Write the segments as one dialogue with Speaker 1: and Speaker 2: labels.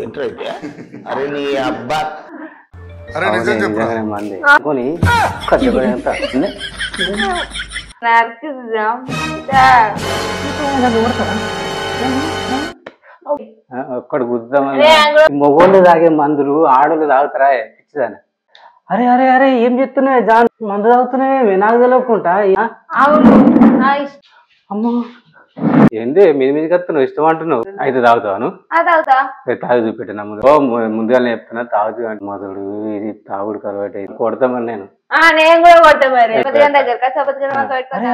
Speaker 1: ఏంటైతే అరే నీ అబ్బా
Speaker 2: అరే నిజం చెప్పు
Speaker 3: మంది కొని ఒక్కడు గుద్దామని మొగోళ్ళు తాగే మందులు ఆడోళ్ళు తాగుతారా పిచ్చిదాన్ని. అరే అరే అరే ఏం చెప్తున్నాయి జాన్ మందు తాగుతున్నాయి నాకు తెలియకుండా. అమ్మో ఏంది మీద మీదకి వస్తున్నావు ఇష్టం అంటున్నావు అయితే తాగుతావాను తాగు చూపెట్టినా ముందుగానే చెప్తున్నా తాగుతూ అంటే మొదలు ఇది తాగుడు కలవాటు అయింది కొడతామని నేను. అరే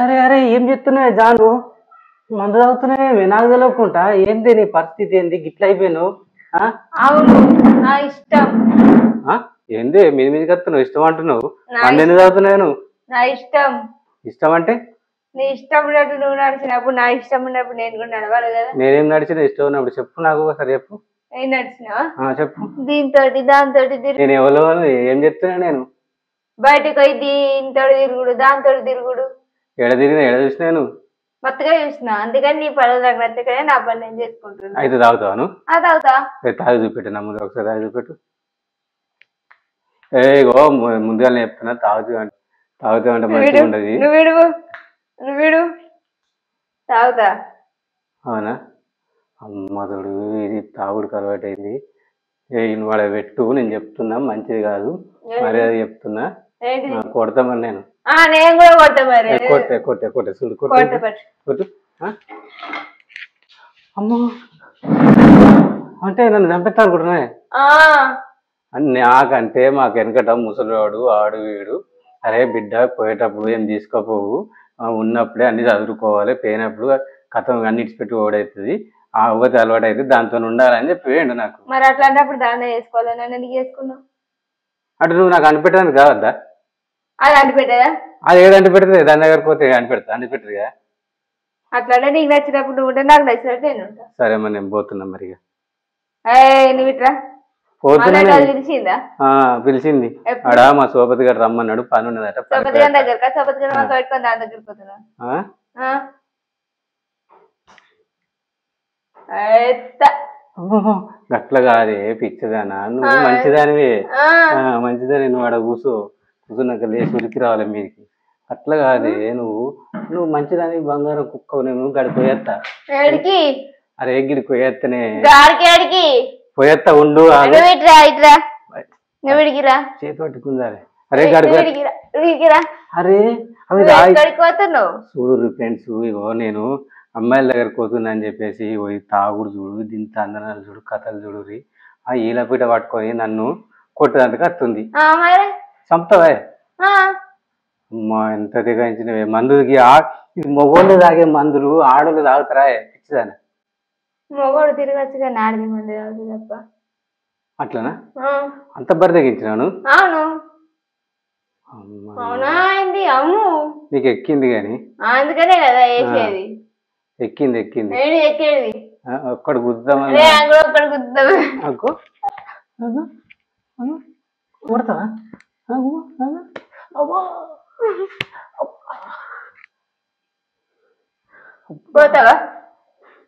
Speaker 3: అరే అరే ఏం చెప్తున్నాయి జాను మందు తాగుతున్నాయి నాకు తెలియకుండా ఏంది నీ పరిస్థితి ఏంది గిట్ల అయిపోయాను. ఏంది మీద మీదకి వస్తున్నావు ఇష్టం అంటున్నావు మంది ఎందుకు తాగుతున్నాను ఇష్టం అంటే
Speaker 4: నీ ఇష్టం ఉన్నట్టు నువ్వు నడిచినప్పుడు నా ఇష్టం ఉన్నప్పుడు నేను కూడా నడవాలి కదా.
Speaker 3: నేనేం నడిచిన ఇష్టం ఉన్నప్పుడు చెప్పు నాకు ఒకసారి చెప్పు.
Speaker 4: ఏం నడిచినావా
Speaker 3: చెప్పు.
Speaker 4: దీంతో దాంతో
Speaker 3: నేను ఎవరో ఏం చెప్తున్నా నేను
Speaker 4: బయటకు పోయి దీంతో తిరుగుడు దాంతో తిరుగుడు
Speaker 3: ఎడ తిరిగినా ఎడ చూసిన నేను
Speaker 4: మొత్తగా చూసినా అందుకని నీ పనులు నాకు నచ్చకనే నా పని నేను చేసుకుంటున్నా.
Speaker 3: అయితే తాగుతావాను
Speaker 4: తాగుతా
Speaker 3: తాగి చూపెట్టు నా ముందు ఒకసారి తాగి చూపెట్టు. ఏగో ముందుగానే చెప్తున్నా తాగుతా అంటే మంచిగా ఉండదు.
Speaker 4: నువ్వు తాగుతా.
Speaker 3: అవునా మొదడు ఇది తాగుడు కలవాటు అయింది వాడ పెట్టు నేను చెప్తున్నా మంచిది కాదు మర్యాద చెప్తున్నా కొడతామని నేను.
Speaker 4: నేను కూడా కొడతా మరి
Speaker 3: కొట్టే చూడు కొట్టు. అమ్మో అంటే నన్ను చంపెత్తా అనుకుంటున్నా. నాకంటే మాకు వెనకట ముసలివాడు ఆడు వీడు అరే బిడ్డ పోయేటప్పుడు ఏం తీసుకోపోవు ఉన్నప్పుడే అన్ని చదువుకోవాలి పోయినప్పుడు కథ అన్నిటి పెట్టి ఓడవుతుంది ఆ అవ్వతి అలవాటు అయితే దాంతో ఉండాలని చెప్పి వేయండు నాకు.
Speaker 4: మరి అట్లాంటప్పుడు దాన్ని వేసుకోవాలి నన్ను ఎందుకు చేసుకున్నావు
Speaker 3: అటు నువ్వు నాకు అనిపెట్టడానికి కావద్దా
Speaker 4: అది అనిపెట్టదా
Speaker 3: అది ఏది అనిపెడుతుంది దాని దగ్గర పోతే అనిపెడతా అనిపెట్టదుగా
Speaker 4: అట్లా నీకు నచ్చినప్పుడు నువ్వు ఉంటే నాకు నచ్చినట్టు నేను ఉంటా.
Speaker 3: సరే మరి నేను పోతున్నా మరిగా.
Speaker 4: నువ్వు ఇట్రా
Speaker 3: పిలిచిందా పిలిచింది ఆడ మా సోపతి గారు రమ్మన్నాడు పని ఉన్నదట. గట్ల కాదే పిచ్చిదానా నువ్వు మంచిదానివే మంచిదాని నువ్వు ఆడ కూర్చున్నాక లేచి ఉరికి రావాలి మీదికి అట్లా కాదే నువ్వు మంచిదాని బంగారం కుక్క నేను గడిపోయేస్తా. అరే గిడి పోయేత్తనే పోయేత్తా ఉండు చేతి పట్టుకుందారే. అరే అరే అవి చూడు ఫ్రెండ్స్ ఇగో నేను అమ్మాయిల దగ్గరకు పోతున్నా అని చెప్పేసి పోయి తాగుడు చూడు దీంతో అందనాలు చూడు కథలు చూడు ఆ ఈలపీట పట్టుకొని నన్ను కొట్టడానికి వస్తుంది చంపుతావే. అమ్మా ఎంత తెగించినవే మందుకి మొగోళ్ళు తాగే మందులు ఆడోళ్ళు తాగుతారా పిచ్చిదాన్ని.
Speaker 4: మొగోడు తిరగచ్చు కానీ ఆడది మంది తాగుతుంది తప్ప.
Speaker 3: అట్లనా అంత బరి తెగించినాను.
Speaker 4: అవును అవునా అయింది అమ్ము
Speaker 3: నీకు ఎక్కింది గాని
Speaker 4: అందుకనే కదా వేసేది.
Speaker 3: ఎక్కింది
Speaker 4: ఎక్కేది
Speaker 3: ఒక్కడు గుద్దామని కొడతావా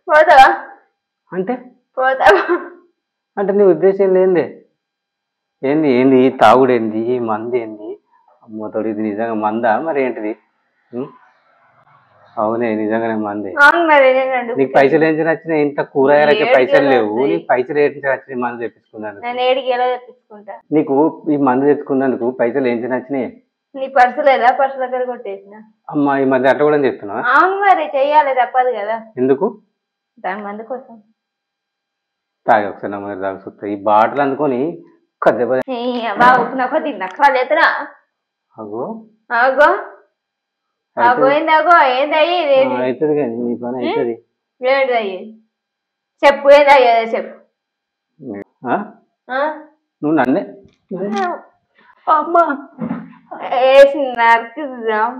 Speaker 4: పోతావా
Speaker 3: అంటే అంటే నీ ఉద్దేశం ఏంది ఏంది ఏంది తాగుడేంది మంది ఏంది అమ్మతోడు ఇది నిజంగా మందా మరి ఏంటిది. అవునే నిజంగానే మంది. నీకు పైసలు ఏంచి నచ్చినా ఇంత కూరగాయలకి పైసలు లేవు నీకు పైసలు ఏంచి నచ్చిన మందు తెప్పించుకున్నాను. నీకు ఈ మందు తెచ్చుకున్నందుకు పైసలు ఏంచి నచ్చినాయి.
Speaker 4: నీ పర్సు లేదా పర్సు దగ్గర కొట్టేసిన.
Speaker 3: అమ్మా ఈ మధ్య అట్లా కూడా చెప్తున్నా.
Speaker 4: అవును మరి చెయ్యాలి తప్పదు కదా.
Speaker 3: ఎందుకు
Speaker 4: దాని మందు కోసం
Speaker 3: తాగి ఒకసారి నమ్మకం తాగి చూస్తా ఈ బాటలు అందుకొని
Speaker 4: తిన్నా
Speaker 3: అగో
Speaker 4: అగో
Speaker 3: అవుతుంది కానీ నీ పని అవుతుంది.
Speaker 4: చెప్పు ఏందయ్యేదా చెప్పు.
Speaker 3: నువ్వు నన్నే
Speaker 4: అమ్మా నరుకుదాం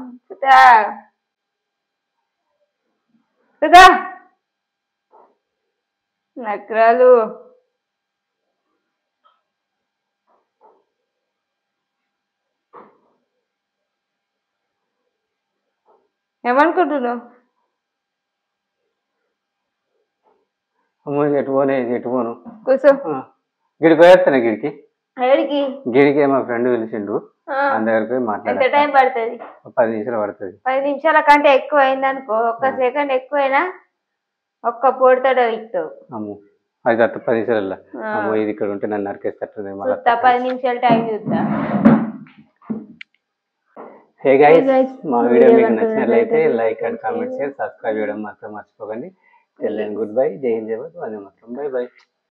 Speaker 4: నకరాలు ఏమనుకుంటున్నావు.
Speaker 3: అమ్మో ఎటు పోనే ఎటు పోను
Speaker 4: కూర్చో.
Speaker 3: గిడికి పోయేస్తాను గిడికి
Speaker 4: ఏడికి?
Speaker 3: గిడికి మా ఫ్రెండ్ పిలిచిండు
Speaker 4: ఆ,
Speaker 3: ఆయన దగ్గరికి పోయి
Speaker 4: ఎంత
Speaker 3: మాట్లాడాలి.
Speaker 4: టైం పడుతుంది?
Speaker 3: 10 నిమిషాలు పడుతుంది.
Speaker 4: 10 నిమిషాల కంటే ఎక్కువ అయిందనుకో, ఒక్క సెకండ్ ఎక్కువైనా ఒక్క పొడితోడే ఇస్తావు.
Speaker 3: అమ్మో అది అత్త 10 నిమిషాలు
Speaker 4: ఆ.
Speaker 3: అమ్మో ఇది ఇక్కడ ఉంటే నన్ను నరికేస్తట్టుంది
Speaker 4: చూస్తా, 10 నిమిషాలు టైం చూద్దా.
Speaker 3: హే గైస్,
Speaker 4: guys,
Speaker 3: మా వీడియో మీకు నచ్చినట్లయితే like and comment share subscribe చేయడం మాత్రం మర్చిపోకండి. చెల్లెని గుడ్ బై, జై హింద్, జై భారత్, వందే మాతరం, బై బై.